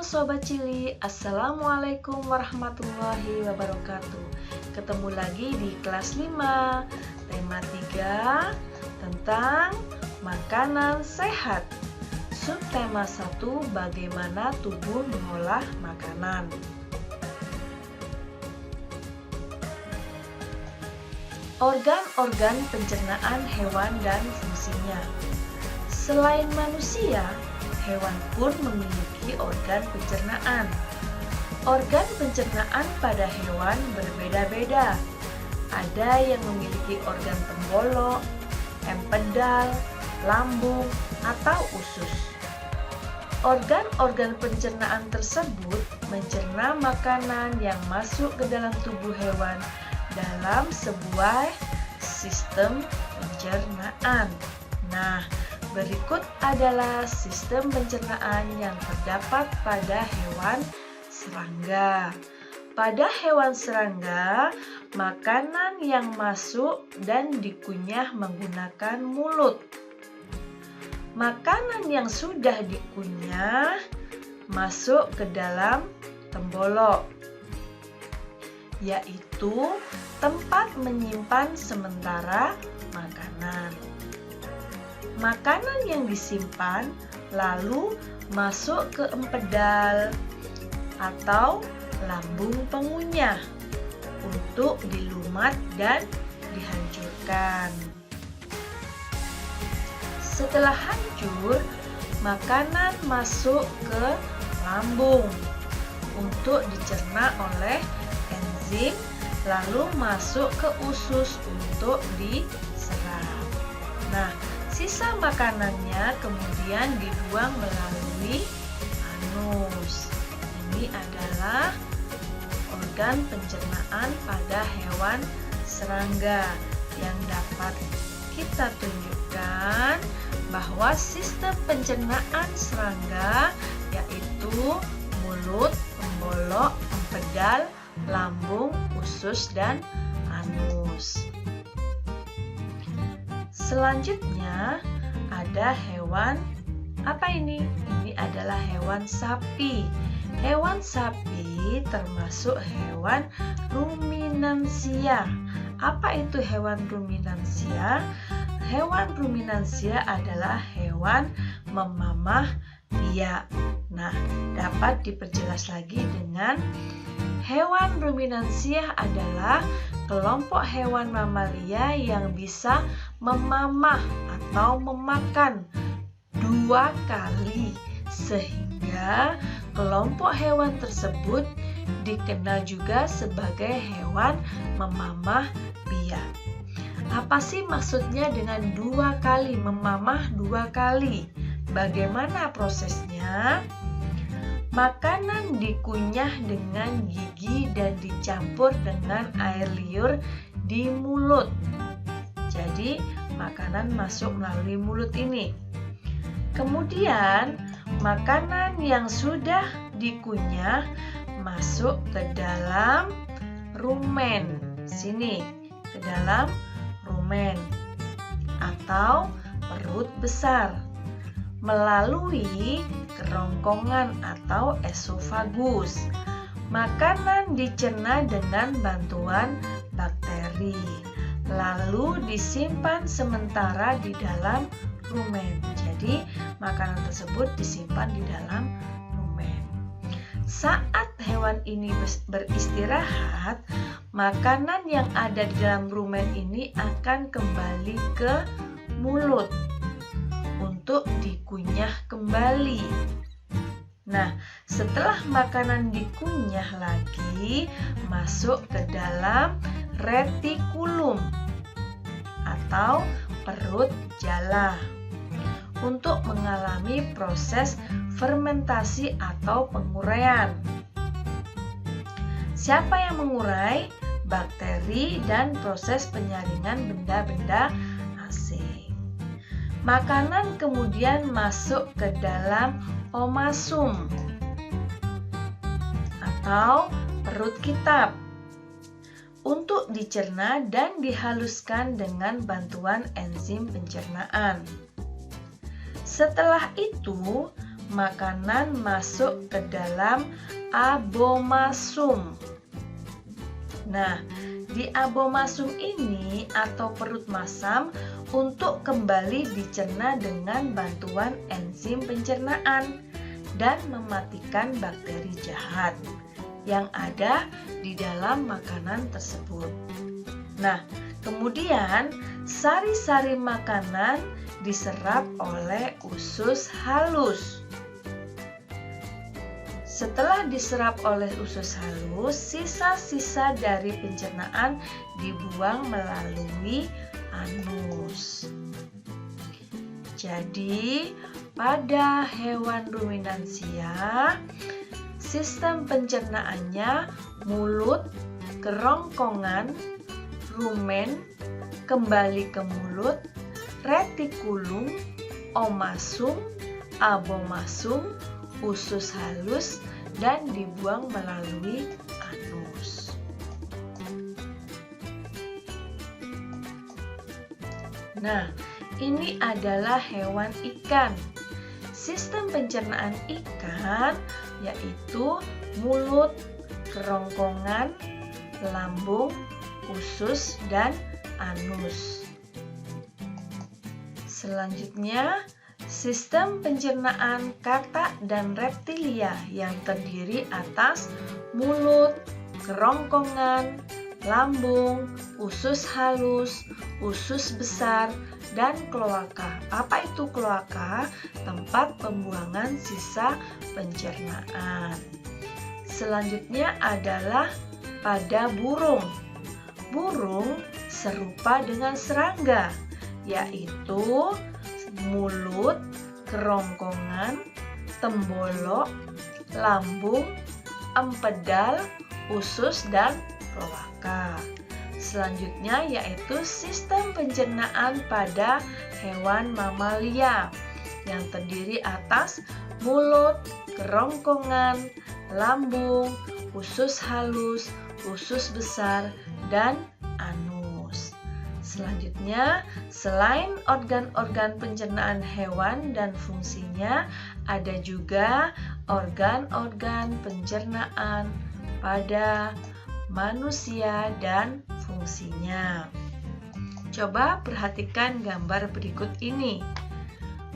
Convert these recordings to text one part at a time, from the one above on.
Sobat Cili, Assalamualaikum warahmatullahi wabarakatuh. Ketemu lagi di kelas 5, tema 3 tentang makanan sehat. Subtema 1, bagaimana tubuh mengolah makanan. Organ-organ pencernaan hewan dan fungsinya. Selain manusia, hewan pun memiliki organ pencernaan. Organ pencernaan pada hewan berbeda-beda. Ada yang memiliki organ pembolok, empedal, lambung, atau usus. Organ-organ pencernaan tersebut mencerna makanan yang masuk ke dalam tubuh hewan dalam sebuah sistem pencernaan. Nah, berikut adalah sistem pencernaan yang terdapat pada hewan serangga. Pada hewan serangga, makanan yang masuk dan dikunyah menggunakan mulut. Makanan yang sudah dikunyah masuk ke dalam tembolok, yaitu tempat menyimpan sementara makanan. Makanan yang disimpan lalu masuk ke empedal atau lambung pengunyah untuk dilumat dan dihancurkan. Setelah hancur, makanan masuk ke lambung untuk dicerna oleh enzim, lalu masuk ke usus untuk diserap. Nah, sisa makanannya kemudian dibuang melalui anus. Ini adalah organ pencernaan pada hewan serangga yang dapat kita tunjukkan bahwa sistem pencernaan serangga yaitu mulut, pembolok, empedal, lambung, usus, dan anus. Selanjutnya ada hewan apa ini? Ini adalah hewan sapi. Hewan sapi termasuk hewan ruminansia. Apa itu hewan ruminansia? Hewan ruminansia adalah hewan memamah biak. Nah, dapat diperjelas lagi dengan hewan ruminansia adalah kelompok hewan mamalia yang bisa memamah atau memakan 2 kali, sehingga kelompok hewan tersebut dikenal juga sebagai hewan memamah biak. Apa sih maksudnya dengan 2 kali, memamah 2 kali? Bagaimana prosesnya? Makanan dikunyah dengan gigi dan dicampur dengan air liur di mulut. Jadi, makanan masuk melalui mulut ini. Kemudian, makanan yang sudah dikunyah masuk ke dalam rumen. Sini, ke dalam rumen atau perut besar melalui kerongkongan atau esofagus. Makanan dicerna dengan bantuan bakteri, lalu disimpan sementara di dalam rumen. Jadi, makanan tersebut disimpan di dalam rumen. Saat hewan ini beristirahat, makanan yang ada di dalam rumen ini akan kembali ke mulut untuk dikunyah kembali. Nah, setelah makanan dikunyah lagi, masuk ke dalam retikulum atau perut jala untuk mengalami proses fermentasi atau penguraian. Siapa yang mengurai? Bakteri dan proses penyaringan benda-benda asing. Makanan kemudian masuk ke dalam omasum atau perut kitab untuk dicerna dan dihaluskan dengan bantuan enzim pencernaan. Setelah itu, makanan masuk ke dalam abomasum. Nah, di abomasum ini atau perut masam untuk kembali dicerna dengan bantuan enzim pencernaan dan mematikan bakteri jahat yang ada di dalam makanan tersebut. Nah, kemudian sari-sari makanan diserap oleh usus halus. Setelah diserap oleh usus halus, sisa-sisa dari pencernaan dibuang melalui anus. Jadi, pada hewan ruminansia, sistem pencernaannya mulut, kerongkongan, rumen, kembali ke mulut, retikulum, omasum, abomasum, usus halus, dan dibuang melalui anus. Nah, ini adalah hewan ikan. Sistem pencernaan ikan yaitu mulut, kerongkongan, lambung, usus, dan anus. Selanjutnya, sistem pencernaan katak dan reptilia yang terdiri atas mulut, kerongkongan, lambung, usus halus, usus besar, dan kloaka. Apa itu kloaka? Tempat pembuangan sisa pencernaan. Selanjutnya adalah pada burung. Burung serupa dengan serangga, yaitu mulut, kerongkongan, tembolok, lambung, empedal, usus, dan kloaka. Selanjutnya yaitu sistem pencernaan pada hewan mamalia yang terdiri atas mulut, kerongkongan, lambung, usus halus, usus besar, dan anus. Selanjutnya, selain organ-organ pencernaan hewan dan fungsinya, ada juga organ-organ pencernaan pada manusia dan fungsinya. Coba perhatikan gambar berikut ini.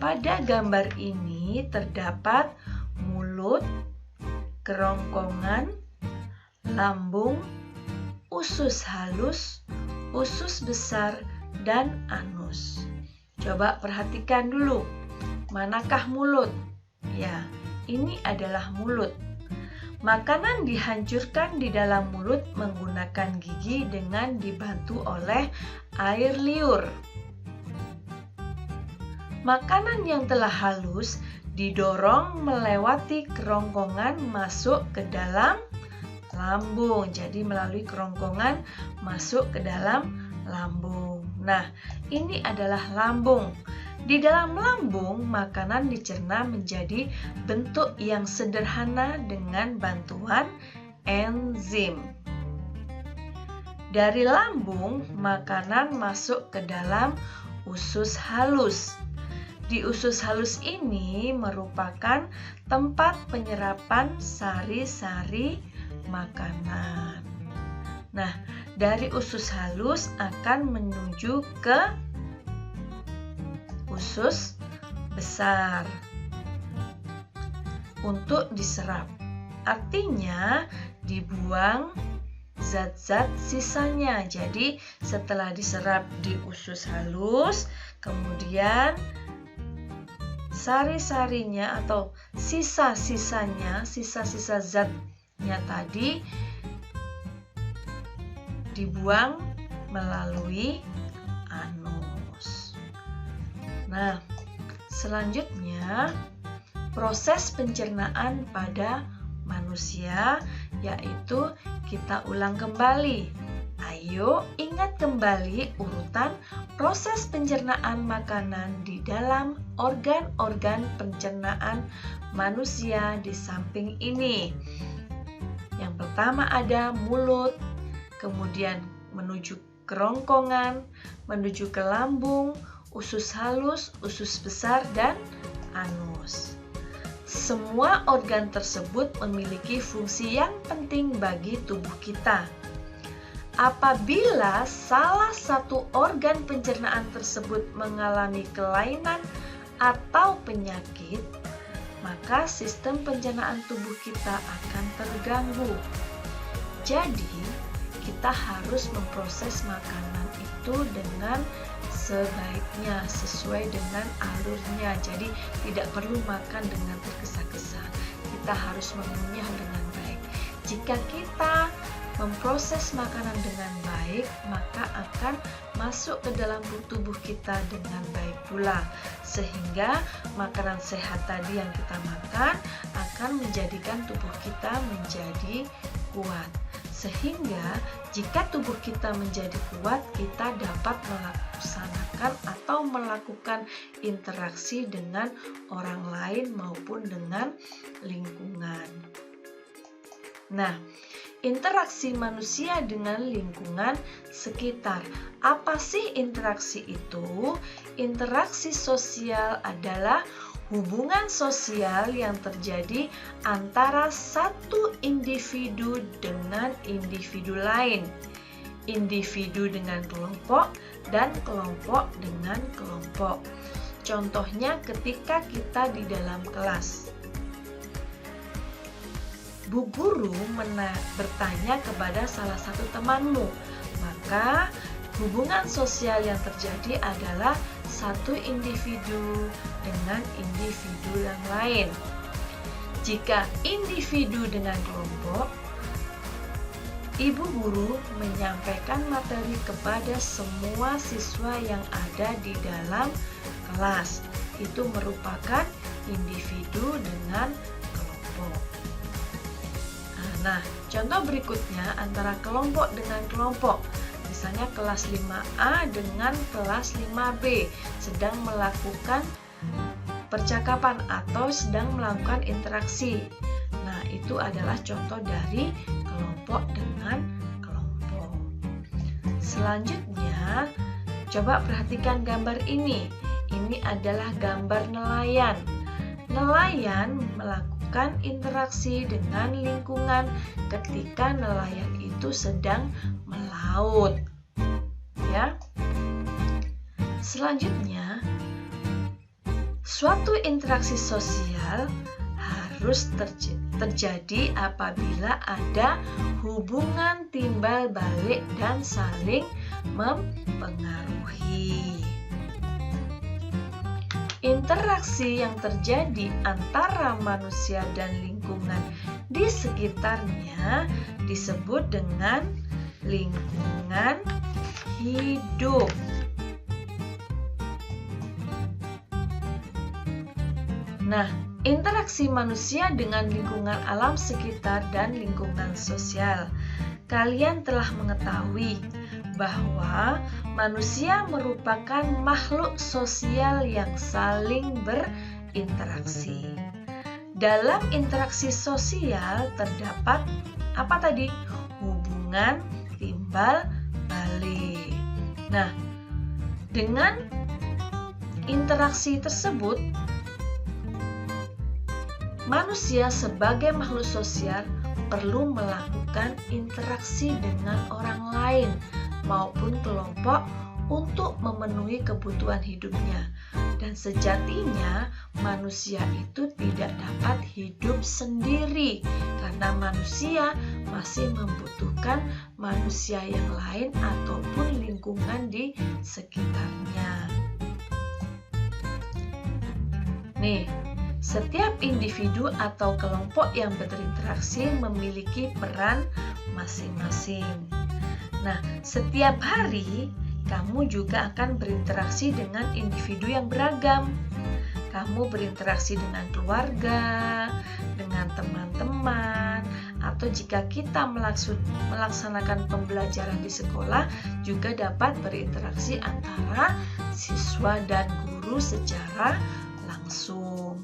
Pada gambar ini terdapat mulut, kerongkongan, lambung, usus halus, usus besar, dan anus. Coba perhatikan dulu, manakah mulut? Ya, ini adalah mulut. Makanan dihancurkan di dalam mulut menggunakan gigi dengan dibantu oleh air liur. Makanan yang telah halus didorong melewati kerongkongan masuk ke dalam lambung. Jadi melalui kerongkongan masuk ke dalam lambung. Nah, ini adalah lambung. Di dalam lambung, makanan dicerna menjadi bentuk yang sederhana dengan bantuan enzim. Dari lambung, makanan masuk ke dalam usus halus. Di usus halus ini merupakan tempat penyerapan sari-sari makanan. Nah, dari usus halus akan menuju ke usus besar untuk diserap. Artinya dibuang zat-zat sisanya. Jadi setelah diserap di usus halus, kemudian sari-sarinya atau sisa-sisanya, sisa-sisa zatnya tadi dibuang melalui anus. Nah, selanjutnya proses pencernaan pada manusia, yaitu kita ulang kembali. Ayo ingat kembali urutan proses pencernaan makanan di dalam organ-organ pencernaan manusia di samping ini. Yang pertama ada mulut, kemudian menuju kerongkongan, menuju ke lambung, usus halus, usus besar, dan anus. semua organ tersebut memiliki fungsi yang penting bagi tubuh kita. Apabila salah satu organ pencernaan tersebut mengalami kelainan atau penyakit, maka sistem pencernaan tubuh kita akan terganggu. Jadi, kita harus memproses makanan itu dengan sebaiknya, sesuai dengan alurnya. Jadi, tidak perlu makan dengan tergesa-gesa. Kita harus mengunyah dengan baik. Jika kita memproses makanan dengan baik, maka akan masuk ke dalam tubuh kita dengan baik pula, sehingga makanan sehat tadi yang kita makan akan menjadikan tubuh kita menjadi kuat. Sehingga jika tubuh kita menjadi kuat, kita dapat melaksanakan atau melakukan interaksi dengan orang lain maupun dengan lingkungan. Nah, interaksi manusia dengan lingkungan sekitar. Apa sih interaksi itu? Interaksi sosial adalah hubungan sosial yang terjadi antara satu individu dengan individu lain, individu dengan kelompok, dan kelompok dengan kelompok. Contohnya ketika kita di dalam kelas. Bu guru bertanya kepada salah satu temanmu, maka hubungan sosial yang terjadi adalah satu individu dengan individu yang lain. Jika individu dengan kelompok, ibu guru menyampaikan materi kepada semua siswa yang ada di dalam kelas. Itu merupakan individu dengan kelompok. Nah, contoh berikutnya antara kelompok dengan kelompok. Misalnya kelas 5A dengan kelas 5B sedang melakukan percakapan atau sedang melakukan interaksi. Nah, itu adalah contoh dari kelompok dengan kelompok. Selanjutnya, coba perhatikan gambar ini. Ini adalah gambar nelayan. Nelayan melakukan interaksi dengan lingkungan ketika nelayan itu sedang melaut. Ya. Selanjutnya, suatu interaksi sosial harus terjadi apabila ada hubungan timbal balik dan saling mempengaruhi. Interaksi yang terjadi antara manusia dan lingkungan di sekitarnya disebut dengan lingkungan hidup. Nah, interaksi manusia dengan lingkungan alam sekitar dan lingkungan sosial. Kalian telah mengetahui bahwa manusia merupakan makhluk sosial yang saling berinteraksi. Dalam interaksi sosial terdapat apa tadi? Hubungan timbal balik. Nah, dengan interaksi tersebut, manusia sebagai makhluk sosial perlu melakukan interaksi dengan orang lain maupun kelompok untuk memenuhi kebutuhan hidupnya. Dan sejatinya manusia itu tidak dapat hidup sendiri karena manusia masih membutuhkan manusia yang lain ataupun lingkungan di sekitarnya. Nih, setiap individu atau kelompok yang berinteraksi memiliki peran masing-masing. Nah, setiap hari kamu juga akan berinteraksi dengan individu yang beragam. Kamu berinteraksi dengan keluarga, dengan teman-teman, atau jika kita melaksanakan pembelajaran di sekolah, juga dapat berinteraksi antara siswa dan guru secara langsung.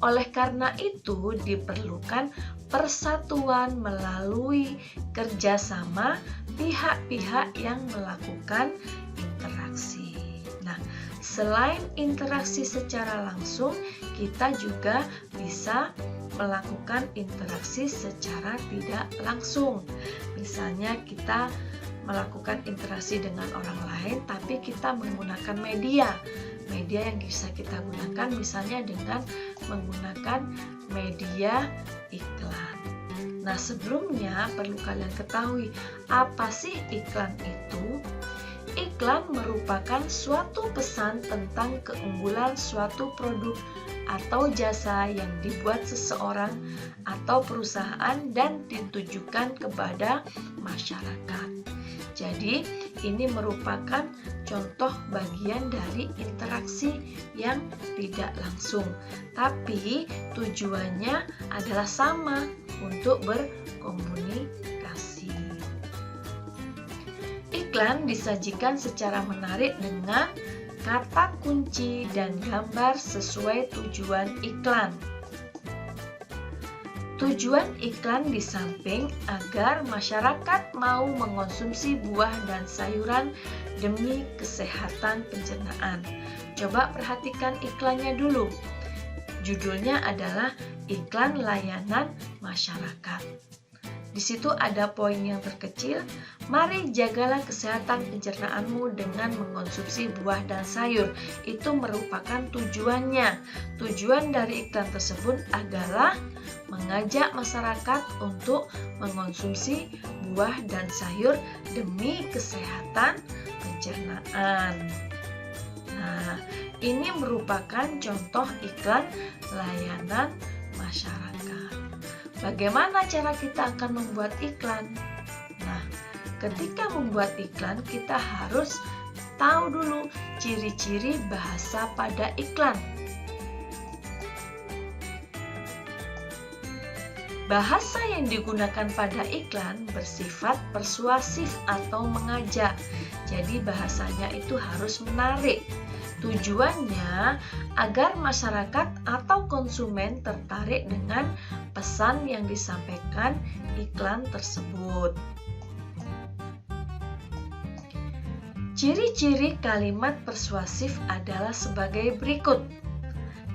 Oleh karena itu, diperlukan persatuan melalui kerjasama pihak-pihak yang melakukan interaksi. Nah, Selain interaksi secara langsung, kita juga bisa melakukan interaksi secara tidak langsung. Misalnya kita melakukan interaksi dengan orang lain, tapi kita menggunakan media yang bisa kita gunakan misalnya dengan menggunakan media iklan. Nah, sebelumnya perlu kalian ketahui, apa sih iklan itu? Iklan merupakan suatu pesan tentang keunggulan suatu produk atau jasa yang dibuat seseorang atau perusahaan dan ditujukan kepada masyarakat. Jadi, ini merupakan contoh bagian dari interaksi yang tidak langsung, tapi tujuannya adalah sama, untuk berkomunikasi. Iklan disajikan secara menarik dengan kata kunci dan gambar sesuai tujuan iklan. Tujuan iklan di samping agar masyarakat mau mengonsumsi buah dan sayuran demi kesehatan pencernaan. Coba perhatikan iklannya dulu. Judulnya adalah iklan layanan masyarakat. Di situ ada poin yang terkecil, mari jagalah kesehatan pencernaanmu dengan mengonsumsi buah dan sayur. Itu merupakan tujuannya. Tujuan dari iklan tersebut adalah mengajak masyarakat untuk mengonsumsi buah dan sayur demi kesehatan pencernaan. Nah, ini merupakan contoh iklan layanan masyarakat. Bagaimana cara kita akan membuat iklan? Nah, ketika membuat iklan, kita harus tahu dulu ciri-ciri bahasa pada iklan. Bahasa yang digunakan pada iklan bersifat persuasif atau mengajak. Jadi bahasanya itu harus menarik. Tujuannya agar masyarakat atau konsumen tertarik dengan pesan yang disampaikan iklan tersebut. Ciri-ciri kalimat persuasif adalah sebagai berikut.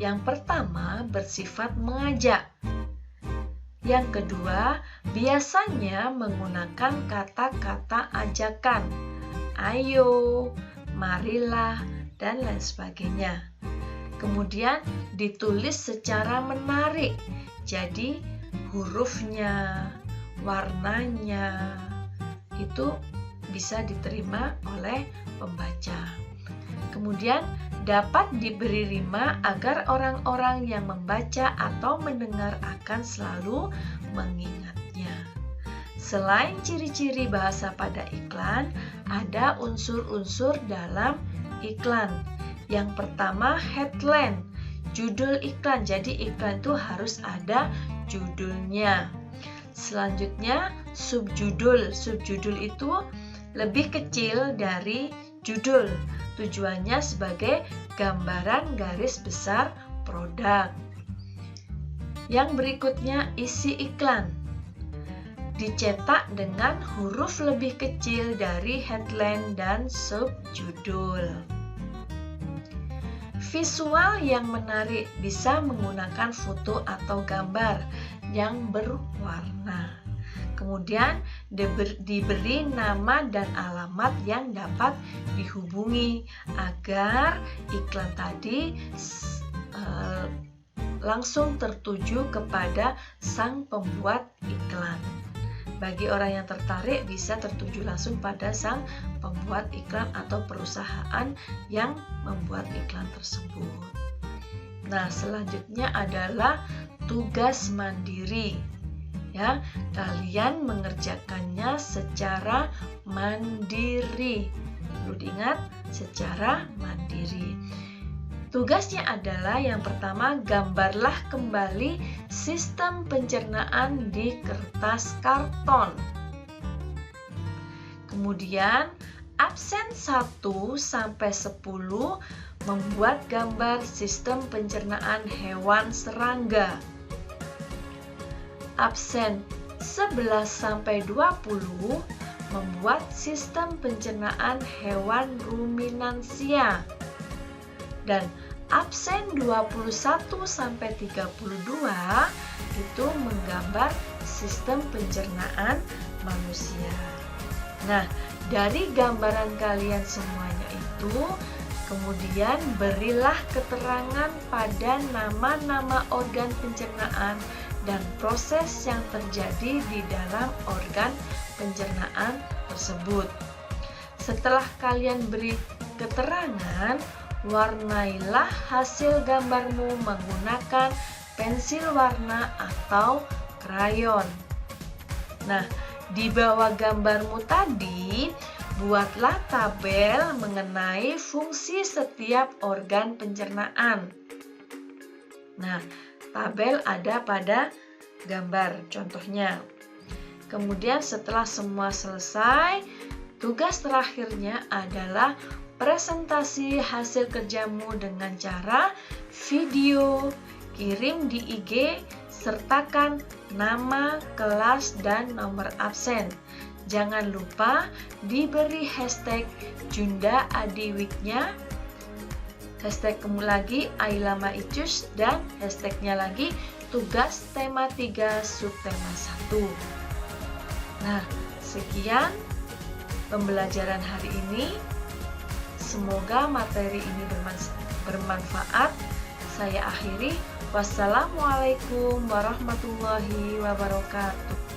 Yang pertama, bersifat mengajak. Yang kedua, biasanya menggunakan kata-kata ajakan. Ayo, marilah, dan lain sebagainya. Kemudian ditulis secara menarik. Jadi hurufnya, warnanya itu bisa diterima oleh pembaca. Kemudian dapat diberi rima agar orang-orang yang membaca atau mendengar akan selalu mengingatnya. Selain ciri-ciri bahasa pada iklan, ada unsur-unsur dalam iklan. Yang pertama, headline, judul iklan. Jadi iklan itu harus ada judulnya. Selanjutnya, subjudul. Subjudul itu lebih kecil dari judul. Tujuannya sebagai gambaran garis besar produk. Yang berikutnya, isi iklan. Dicetak dengan huruf lebih kecil dari headline dan subjudul. Visual yang menarik bisa menggunakan foto atau gambar yang berwarna. Kemudian diberi nama dan alamat yang dapat dihubungi agar iklan tadi langsung tertuju kepada sang pembuat iklan. Bagi orang yang tertarik bisa tertuju langsung pada sang pembuat iklan atau perusahaan yang membuat iklan tersebut. Nah, selanjutnya adalah tugas mandiri. Ya, kalian mengerjakannya secara mandiri. Perlu diingat, secara mandiri. Tugasnya adalah yang pertama, gambarlah kembali sistem pencernaan di kertas karton. Kemudian, absen 1 sampai 10 membuat gambar sistem pencernaan hewan serangga. Absen 11 sampai 20 membuat sistem pencernaan hewan ruminansia. Dan absen 21 sampai 32 itu menggambar sistem pencernaan manusia. Nah, dari gambaran kalian semuanya itu, kemudian berilah keterangan pada nama-nama organ pencernaan dan proses yang terjadi di dalam organ pencernaan tersebut. Setelah kalian beri keterangan, warnailah hasil gambarmu menggunakan pensil warna atau krayon. Nah, di bawah gambarmu tadi, buatlah tabel mengenai fungsi setiap organ pencernaan. Nah, tabel ada pada gambar contohnya. Kemudian setelah semua selesai, tugas terakhirnya adalah presentasi hasil kerjamu dengan cara video, kirim di IG, sertakan nama, kelas, dan nomor absen. Jangan lupa diberi hashtag Junda Adiwiknya, hashtag lagi Ailama Icus, dan hashtagnya lagi tugas tema 3 subtema 1. Nah, sekian pembelajaran hari ini. Semoga materi ini bermanfaat. Saya akhiri. Wassalamualaikum warahmatullahi wabarakatuh.